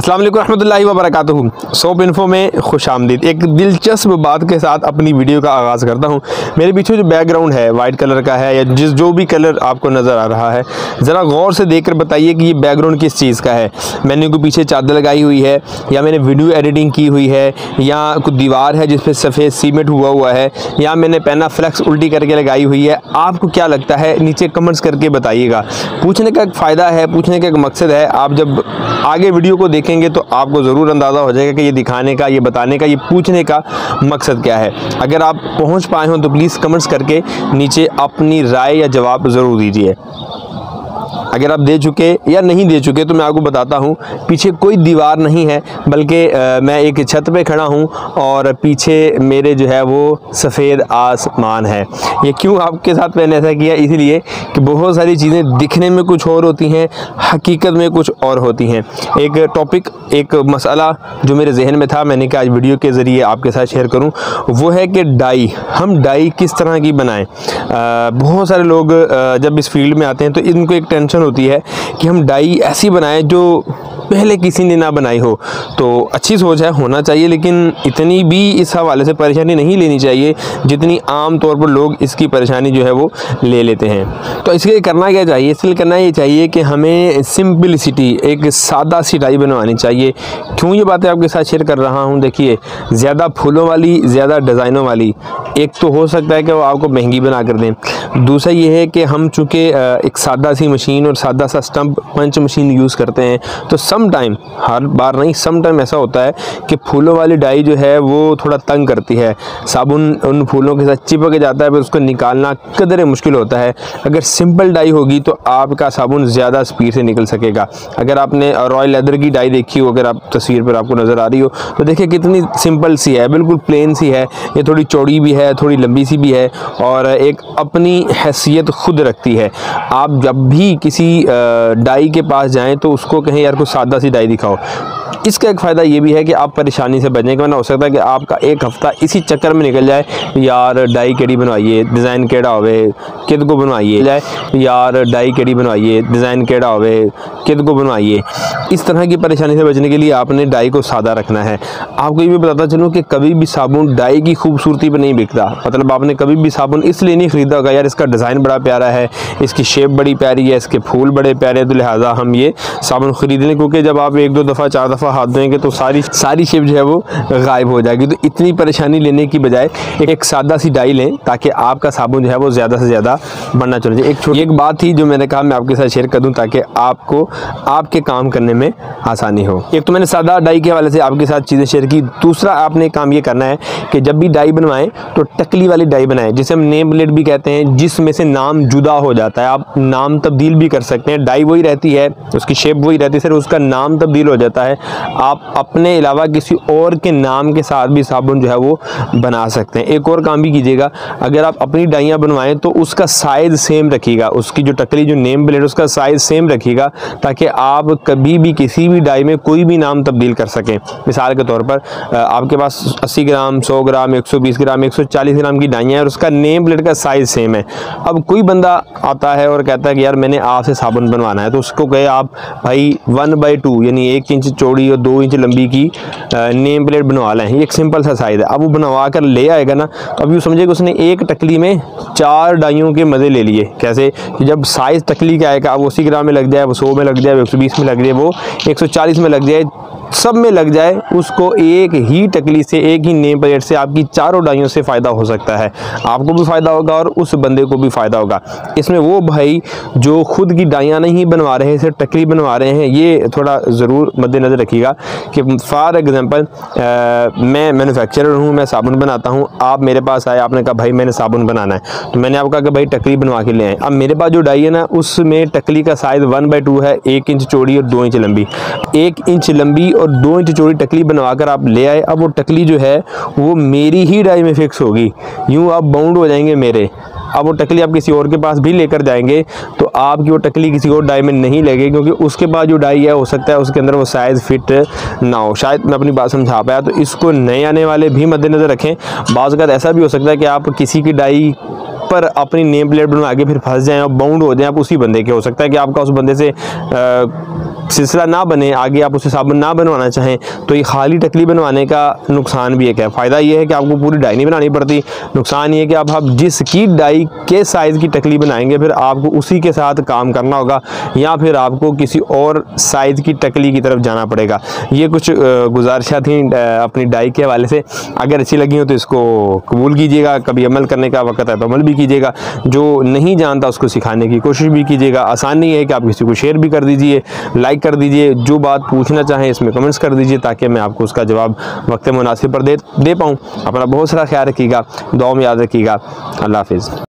अस्सलाम वालेकुम रहमतुल्लाहि व बरकातुहू। सोप इन्फो में खुश आमदीद। एक दिलचस्प बात के साथ अपनी वीडियो का आगाज़ करता हूँ। मेरे पीछे जो बैकग्राउंड है वाइट कलर का है या जो भी कलर आपको नज़र आ रहा है, ज़रा गौर से देखकर बताइए कि ये बैकग्राउंड किस चीज़ का है। मैंने कोई पीछे चादर लगाई हुई है, या मैंने वीडियो एडिटिंग की हुई है, या कोई दीवार है जिस पर सफ़ेद सीमेंट हुआ है, या मैंने पेना फ्लेक्स उल्टी करके लगाई हुई है। आपको क्या लगता है, नीचे कमेंट्स करके बताइएगा। पूछने का एक फ़ायदा है, पूछने का एक मकसद है। आप जब आगे वीडियो को देखेंगे तो आपको ज़रूर अंदाज़ा हो जाएगा कि ये दिखाने का, ये बताने का, ये पूछने का मकसद क्या है। अगर आप पहुंच पाए हो तो प्लीज़ कमेंट्स करके नीचे अपनी राय या जवाब ज़रूर दीजिए। अगर आप दे चुके या नहीं दे चुके तो मैं आपको बताता हूँ, पीछे कोई दीवार नहीं है, बल्कि मैं एक छत पे खड़ा हूँ और पीछे मेरे जो है वो सफ़ेद आसमान है। ये क्यों आपके साथ मैंने ऐसा किया, इसलिए कि बहुत सारी चीज़ें दिखने में कुछ और होती हैं, हकीकत में कुछ और होती हैं। एक टॉपिक, एक मसला जो मेरे जहन में था, मैंने कहा आज वीडियो के ज़रिए आपके साथ शेयर करूँ, वो है कि डाई, हम डाई किस तरह की बनाएं। बहुत सारे लोग जब इस फील्ड में आते हैं तो इनको एक टेंशन होती है कि हम डाई ऐसी बनाएं जो पहले किसी ने ना बनाई हो। तो अच्छी सोच है, होना चाहिए, लेकिन इतनी भी इस हवाले से परेशानी नहीं लेनी चाहिए जितनी आम तौर पर लोग इसकी परेशानी जो है वो ले लेते हैं। तो इसके लिए करना क्या चाहिए, इसलिए करना ये चाहिए कि हमें सिंपलिसिटी, एक सादा सी डाई बनवानी चाहिए। क्यों ये बातें आपके साथ शेयर कर रहा हूँ, देखिए ज़्यादा फूलों वाली, ज़्यादा डिज़ाइनों वाली, एक तो हो सकता है कि वो आपको महंगी बना कर दें। दूसरा ये है कि हम चूँकि एक सादा सी मशीन और सादा सा स्टम्प पंच मशीन यूज़ करते हैं, तो सम टाइम, हर बार नहीं, सम टाइम ऐसा होता है कि फूलों वाली डाई जो है वो थोड़ा तंग करती है। साबुन उन फूलों के साथ चिपक जाता है, फिर उसको निकालना कदरे मुश्किल होता है। अगर सिंपल डाई होगी तो आपका साबुन ज़्यादा स्पीड से निकल सकेगा। अगर आपने रॉयल लेदर की डाई देखी हो, अगर आप तस्वीर पर आपको नज़र आ रही हो, तो देखिए कितनी सिंपल सी है, बिल्कुल प्लेन सी है। ये थोड़ी चौड़ी भी है, थोड़ी लंबी सी भी है, और एक अपनी हैसियत खुद रखती है। आप जब भी किसी डाई के पास जाएं तो उसको कहें यार कोई सादा सी डाई दिखाओ। इसका एक फ़ायदा ये भी है कि आप परेशानी से बचने का, वरना हो सकता है कि आपका एक हफ़्ता इसी चक्कर में निकल जाए, यार डाई केड़ी बनवाइए, डिज़ाइन केड़ा होवे, किद को बनवाइए, यार डाई केड़ी बनवाइए, डिज़ाइन केड़ा होवे, किद को बनवाइए। इस तरह की परेशानी से बचने के लिए आपने डाई को सादा रखना है। आपको ये भी बताता चलूँ कि कभी भी साबुन डाई की खूबसूरती पर नहीं बिकता। मतलब आपने कभी भी साबुन इसलिए नहीं ख़रीदा होगा यार इसका डिज़ाइन बड़ा प्यारा है, इसकी शेप बड़ी प्यारी है, इसके फूल बड़े प्यारे हैं, तो लिहाजा हम ये साबुन ख़रीद लें। क्योंकि जब आप एक दो दफ़ा, चार दफ़ा हाथ धोएंगे तो सारी शेप जो है वो गायब हो जाएगी। तो इतनी परेशानी लेने की बजाय एक सादा सी डाई लें, ताकि आपका साबुन जो है वो ज़्यादा से ज़्यादा बनना चाहिए। एक बात थी जो मैंने कहा मैं आपके साथ शेयर कर दूं, ताकि आपको आपके काम करने में आसानी हो। एक तो मैंने सादा डाई के हवाले से आपके साथ चीज़ें शेयर की। दूसरा आपने काम ये करना है कि जब भी डाई बनवाएं तो टकली वाली डाई बनाएं, जिसे हम नेम प्लेट भी कहते हैं, जिसमें से नाम जुदा हो जाता है। आप नाम तब्दील भी कर सकते हैं, डाई वही रहती है, उसकी शेप वही रहती है, सिर्फ उसका नाम तब्दील हो जाता है। आप अपने अलावा किसी और के नाम के साथ भी साबुन जो है वो बना सकते हैं। एक और काम भी कीजिएगा, अगर आप अपनी डाइयाँ बनवाएं तो उसका साइज़ सेम रखिएगा, उसकी जो टकली, जो नेम प्लेट, उसका साइज़ सेम रखिएगा, ताकि आप कभी भी किसी भी डाई में कोई भी नाम तब्दील कर सकें। मिसाल के तौर पर आपके पास 80 ग्राम, 100 ग्राम, 120 ग्राम, 140 ग्राम की डाइयाँ हैं और उसका नेम प्लेट का साइज़ सेम है। अब कोई बंदा आता है और कहता है कि यार मैंने आपसे साबुन बनवाना है, तो उसको कहे आप भाई 1/2 यानी 1 इंच चौड़ी और 2 इंच लंबी की नेम प्लेट बनवा लें। ये एक सिंपल सा साइज़ है। अब वो बनवा कर ले आएगा ना, तो अब यूँ समझिए कि उसने एक टकली में 4 डाइयों के मज़े ले लिए। कैसे कि जब साइज़ टकली का आएगा, अब 80 ग्राम में लग जाए, वो 100 में लग जाए, 120 में लग जाए, वो 140 में लग जाए, सब में लग जाए, उसको एक ही टकली से, एक ही नेम प्लेट से आपकी चारों डाइयों से फ़ायदा हो सकता है। आपको भी फ़ायदा होगा और उस बंदे को भी फ़ायदा होगा। इसमें वो भाई जो खुद की डाइयाँ नहीं बनवा रहे हैं, सिर्फ टकली बनवा रहे हैं, ये थोड़ा ज़रूर मद्देनज़र रखिएगा। कि फॉर एग्ज़ाम्पल मैं मैन्युफैक्चरर हूँ, मैं साबुन बनाता हूँ, आप मेरे पास आए, आपने कहा भाई मैंने साबुन बनाना है, तो मैंने आपको कहा कि भाई टकली बनवा के ले आए। अब मेरे पास जो डाई है ना, उसमें टकली का साइज़ 1/2 है, 1 इंच चौड़ी और 2 इंच लंबी। 1 इंच लंबी और 2 इंच चौड़ी टकली बनवा कर आप ले आए। अब वो टकली जो है वो मेरी ही डाई में फिक्स होगी, यूँ आप बाउंड हो जाएंगे मेरे। अब वो टकली आप किसी और के पास भी लेकर जाएंगे तो आपकी वो टकली किसी और डाई में नहीं लगेगी, क्योंकि उसके पास जो डाई है हो सकता है उसके अंदर वो साइज़ फिट ना हो। शायद मैं अपनी बात समझा पाया। तो इसको नए आने वाले भी मद्देनज़र रखें। बाज़ औक़ात ऐसा भी हो सकता है कि आप किसी की डाई पर अपनी नेम प्लेट बनवा के फिर फंस जाएं और बाउंड हो जाएं, आप उसी बंदे के हो सकता है कि आपका उस बंदे से सिलसिला ना बने, आगे आप उसे साबुन ना बनवाना चाहें, तो ये खाली टकली बनवाने का नुकसान भी एक है। फ़ायदा ये है कि आपको पूरी डाई नहीं बनानी पड़ती, नुकसान ये है कि आप जिसकी डाई के साइज़ की टकली बनाएंगे फिर आपको उसी के साथ काम करना होगा, या फिर आपको किसी और साइज़ की टकली की तरफ जाना पड़ेगा। ये कुछ गुजारिशां थी अपनी डाई के हवाले से। अगर अच्छी लगी हो तो इसको कबूल कीजिएगा, कभी अमल करने का वक्त है तो अमल भी कीजिएगा, जो नहीं जानता उसको सिखाने की कोशिश भी कीजिएगा। आसान नहीं है कि आप किसी को शेयर भी कर दीजिए, लाइक कर दीजिए, जो बात पूछना चाहें इसमें कमेंट्स कर दीजिए ताकि मैं आपको उसका जवाब वक्त मुनासिब पर दे पाऊँ। अपना बहुत सारा ख्याल रखिएगा, दुआ में याद रखिएगा। अल्लाह हाफिज़।